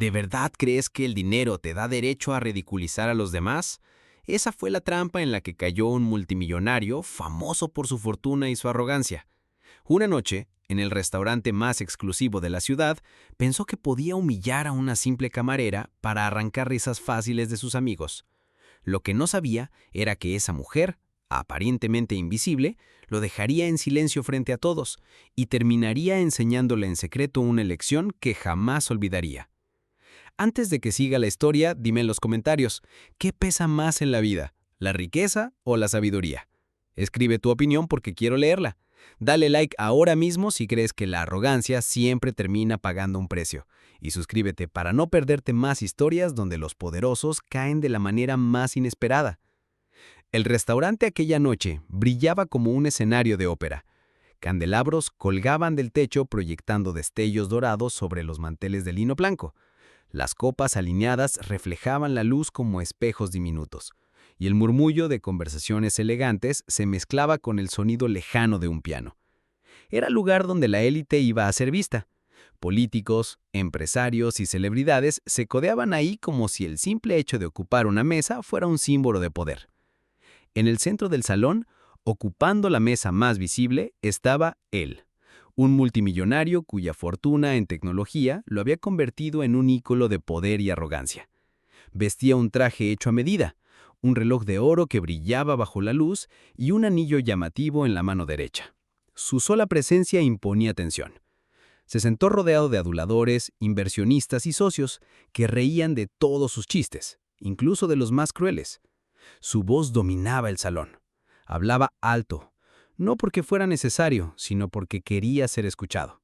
¿De verdad crees que el dinero te da derecho a ridiculizar a los demás? Esa fue la trampa en la que cayó un multimillonario famoso por su fortuna y su arrogancia. Una noche, en el restaurante más exclusivo de la ciudad, pensó que podía humillar a una simple camarera para arrancar risas fáciles de sus amigos. Lo que no sabía era que esa mujer, aparentemente invisible, lo dejaría en silencio frente a todos y terminaría enseñándole en secreto una lección que jamás olvidaría. Antes de que siga la historia, dime en los comentarios, ¿qué pesa más en la vida, la riqueza o la sabiduría? Escribe tu opinión porque quiero leerla. Dale like ahora mismo si crees que la arrogancia siempre termina pagando un precio. Y suscríbete para no perderte más historias donde los poderosos caen de la manera más inesperada. El restaurante aquella noche brillaba como un escenario de ópera. Candelabros colgaban del techo proyectando destellos dorados sobre los manteles de lino blanco. Las copas alineadas reflejaban la luz como espejos diminutos, y el murmullo de conversaciones elegantes se mezclaba con el sonido lejano de un piano. Era el lugar donde la élite iba a ser vista. Políticos, empresarios y celebridades se codeaban ahí como si el simple hecho de ocupar una mesa fuera un símbolo de poder. En el centro del salón, ocupando la mesa más visible, estaba él, un multimillonario cuya fortuna en tecnología lo había convertido en un ícono de poder y arrogancia. Vestía un traje hecho a medida, un reloj de oro que brillaba bajo la luz y un anillo llamativo en la mano derecha. Su sola presencia imponía atención. Se sentó rodeado de aduladores, inversionistas y socios que reían de todos sus chistes, incluso de los más crueles. Su voz dominaba el salón. Hablaba alto, no porque fuera necesario, sino porque quería ser escuchado.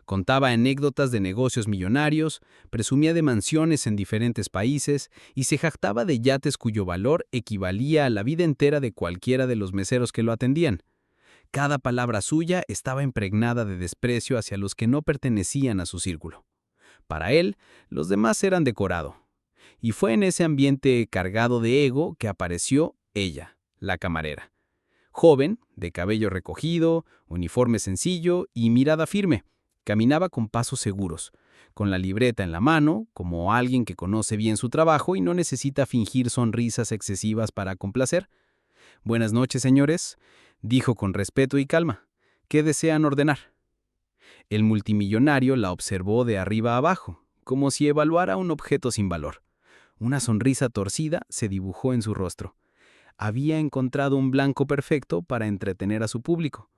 Contaba anécdotas de negocios millonarios, presumía de mansiones en diferentes países y se jactaba de yates cuyo valor equivalía a la vida entera de cualquiera de los meseros que lo atendían. Cada palabra suya estaba impregnada de desprecio hacia los que no pertenecían a su círculo. Para él, los demás eran decorado. Y fue en ese ambiente cargado de ego que apareció ella, la camarera. Joven, de cabello recogido, uniforme sencillo y mirada firme, caminaba con pasos seguros, con la libreta en la mano, como alguien que conoce bien su trabajo y no necesita fingir sonrisas excesivas para complacer. «Buenas noches, señores», dijo con respeto y calma. «¿Qué desean ordenar?». El multimillonario la observó de arriba a abajo, como si evaluara un objeto sin valor. Una sonrisa torcida se dibujó en su rostro. Había encontrado un blanco perfecto para entretener a su público.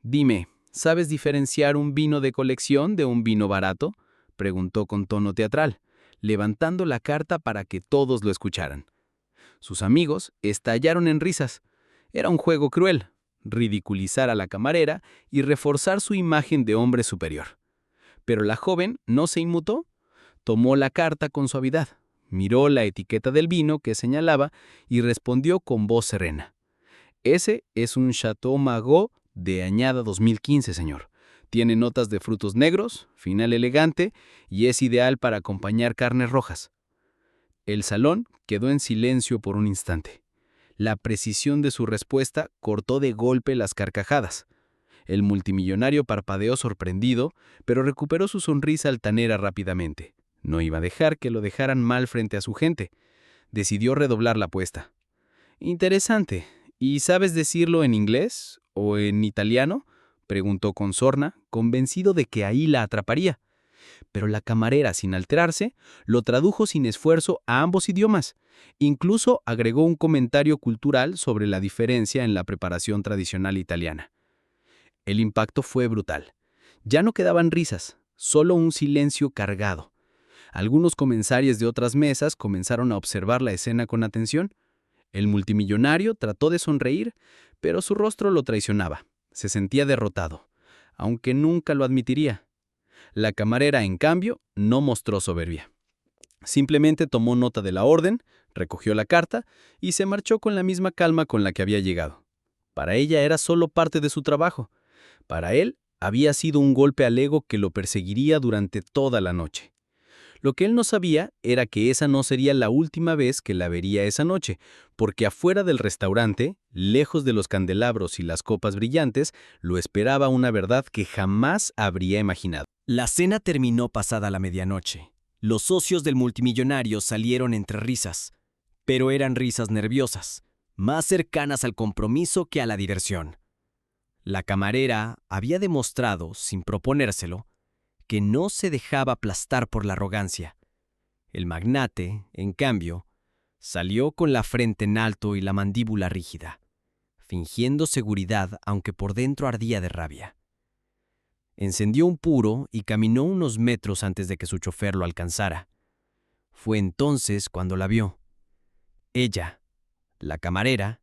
«Dime, ¿sabes diferenciar un vino de colección de un vino barato?», preguntó con tono teatral, levantando la carta para que todos lo escucharan. Sus amigos estallaron en risas. Era un juego cruel, ridiculizar a la camarera y reforzar su imagen de hombre superior. Pero la joven no se inmutó. Tomó la carta con suavidad, miró la etiqueta del vino que señalaba y respondió con voz serena. «Ese es un Chateau Margaux de añada 2015, señor. Tiene notas de frutos negros, final elegante y es ideal para acompañar carnes rojas». El salón quedó en silencio por un instante. La precisión de su respuesta cortó de golpe las carcajadas. El multimillonario parpadeó sorprendido, pero recuperó su sonrisa altanera rápidamente. No iba a dejar que lo dejaran mal frente a su gente. Decidió redoblar la apuesta. «Interesante. ¿Y sabes decirlo en inglés o en italiano?», preguntó con sorna, convencido de que ahí la atraparía. Pero la camarera, sin alterarse, lo tradujo sin esfuerzo a ambos idiomas. Incluso agregó un comentario cultural sobre la diferencia en la preparación tradicional italiana. El impacto fue brutal. Ya no quedaban risas, solo un silencio cargado. Algunos comensales de otras mesas comenzaron a observar la escena con atención. El multimillonario trató de sonreír, pero su rostro lo traicionaba. Se sentía derrotado, aunque nunca lo admitiría. La camarera, en cambio, no mostró soberbia. Simplemente tomó nota de la orden, recogió la carta y se marchó con la misma calma con la que había llegado. Para ella era solo parte de su trabajo. Para él había sido un golpe al ego que lo perseguiría durante toda la noche. Lo que él no sabía era que esa no sería la última vez que la vería esa noche, porque afuera del restaurante, lejos de los candelabros y las copas brillantes, lo esperaba una verdad que jamás habría imaginado. La cena terminó pasada la medianoche. Los socios del multimillonario salieron entre risas, pero eran risas nerviosas, más cercanas al compromiso que a la diversión. La camarera había demostrado, sin proponérselo, que no se dejaba aplastar por la arrogancia. El magnate, en cambio, salió con la frente en alto y la mandíbula rígida, fingiendo seguridad aunque por dentro ardía de rabia. Encendió un puro y caminó unos metros antes de que su chofer lo alcanzara. Fue entonces cuando la vio. Ella, la camarera,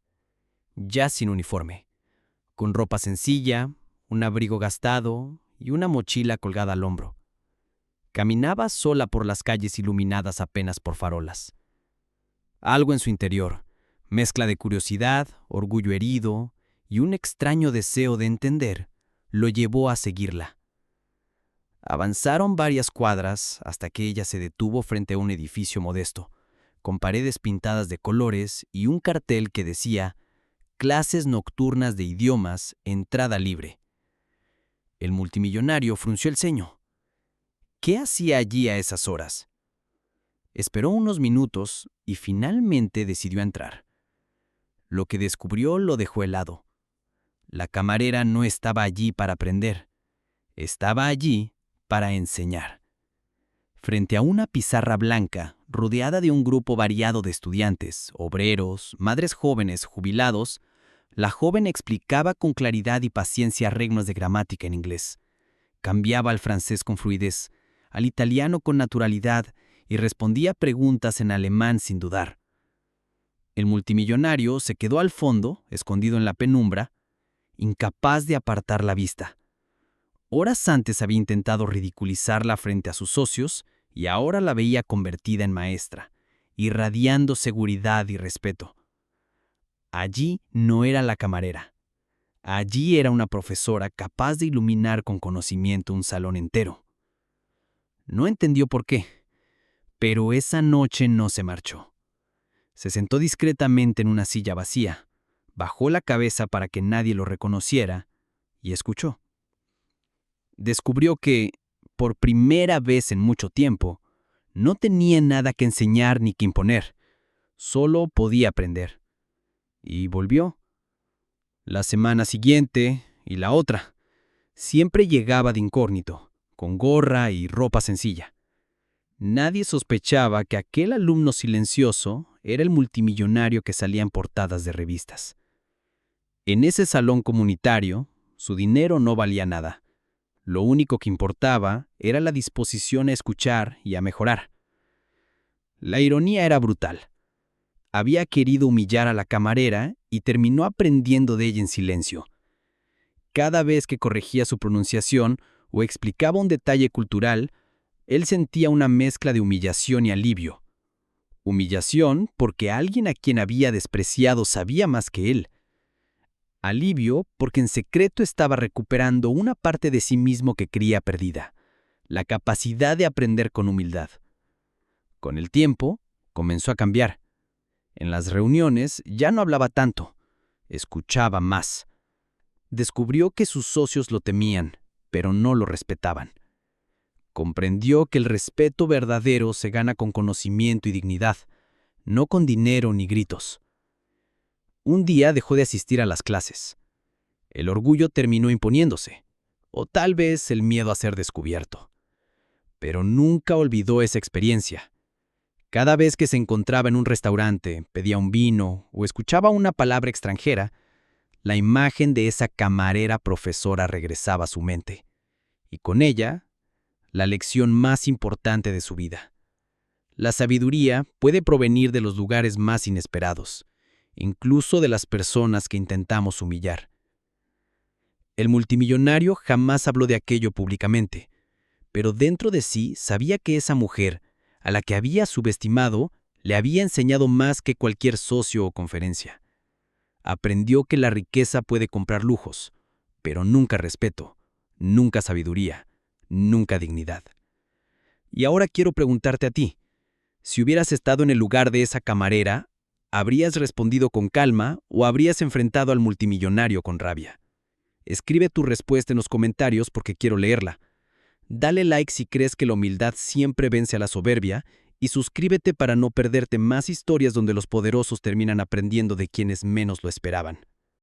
ya sin uniforme, con ropa sencilla, un abrigo gastado y una mochila colgada al hombro. Caminaba sola por las calles iluminadas apenas por farolas. Algo en su interior, mezcla de curiosidad, orgullo herido y un extraño deseo de entender, lo llevó a seguirla. Avanzaron varias cuadras hasta que ella se detuvo frente a un edificio modesto, con paredes pintadas de colores y un cartel que decía «Clases nocturnas de idiomas, entrada libre». El multimillonario frunció el ceño. ¿Qué hacía allí a esas horas? Esperó unos minutos y finalmente decidió entrar. Lo que descubrió lo dejó helado. La camarera no estaba allí para aprender, estaba allí para enseñar. Frente a una pizarra blanca, rodeada de un grupo variado de estudiantes, obreros, madres jóvenes, jubilados, la joven explicaba con claridad y paciencia reglas de gramática en inglés. Cambiaba al francés con fluidez, al italiano con naturalidad y respondía preguntas en alemán sin dudar. El multimillonario se quedó al fondo, escondido en la penumbra, incapaz de apartar la vista. Horas antes había intentado ridiculizarla frente a sus socios y ahora la veía convertida en maestra, irradiando seguridad y respeto. Allí no era la camarera. Allí era una profesora capaz de iluminar con conocimiento un salón entero. No entendió por qué, pero esa noche no se marchó. Se sentó discretamente en una silla vacía, bajó la cabeza para que nadie lo reconociera y escuchó. Descubrió que, por primera vez en mucho tiempo, no tenía nada que enseñar ni que imponer, solo podía aprender. Y volvió. La semana siguiente y la otra. Siempre llegaba de incógnito, con gorra y ropa sencilla. Nadie sospechaba que aquel alumno silencioso era el multimillonario que salía en portadas de revistas. En ese salón comunitario, su dinero no valía nada. Lo único que importaba era la disposición a escuchar y a mejorar. La ironía era brutal. Había querido humillar a la camarera y terminó aprendiendo de ella en silencio. Cada vez que corregía su pronunciación o explicaba un detalle cultural, él sentía una mezcla de humillación y alivio. Humillación porque alguien a quien había despreciado sabía más que él. Alivio porque en secreto estaba recuperando una parte de sí mismo que creía perdida, la capacidad de aprender con humildad. Con el tiempo, comenzó a cambiar. En las reuniones ya no hablaba tanto, escuchaba más. Descubrió que sus socios lo temían, pero no lo respetaban. Comprendió que el respeto verdadero se gana con conocimiento y dignidad, no con dinero ni gritos. Un día dejó de asistir a las clases. El orgullo terminó imponiéndose, o tal vez el miedo a ser descubierto. Pero nunca olvidó esa experiencia. Cada vez que se encontraba en un restaurante, pedía un vino o escuchaba una palabra extranjera, la imagen de esa camarera profesora regresaba a su mente. Y con ella, la lección más importante de su vida. La sabiduría puede provenir de los lugares más inesperados, incluso de las personas que intentamos humillar. El multimillonario jamás habló de aquello públicamente, pero dentro de sí sabía que esa mujer, a la que había subestimado, le había enseñado más que cualquier socio o conferencia. Aprendió que la riqueza puede comprar lujos, pero nunca respeto, nunca sabiduría, nunca dignidad. Y ahora quiero preguntarte a ti, si hubieras estado en el lugar de esa camarera, ¿habrías respondido con calma o habrías enfrentado al multimillonario con rabia? Escribe tu respuesta en los comentarios porque quiero leerla. Dale like si crees que la humildad siempre vence a la soberbia y suscríbete para no perderte más historias donde los poderosos terminan aprendiendo de quienes menos lo esperaban.